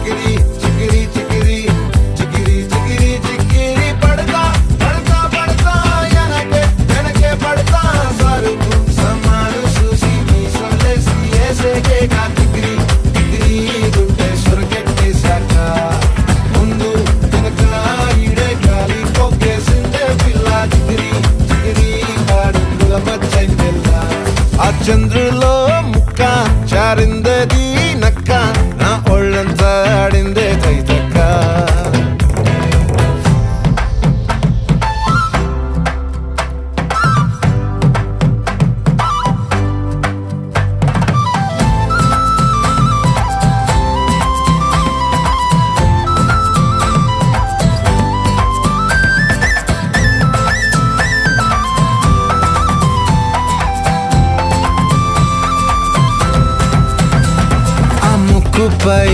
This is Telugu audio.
చికిరి చికిరి చికిరి చికిరి చికిరి చికిరి పడతా పడతా పడతా ఎనకే ఎనకే పడతా సరుకు సమాను చూసి నీ సొల్లేసి ఏసేకేగా చికిరి చికిరి దుడ్డే సొరకెట్టేశాక ముందు వెనక ఈడే గాలి కొక్కేసిందే పిల్ల చికిరి చికిరి అడుగుల మచ్చైందెల్ల ఆ చంద్రులో ముక్క చారిందది నక్క నా ఒళ్ళంతా ఆడిందే తైతక్క ఆ ముక్కుపై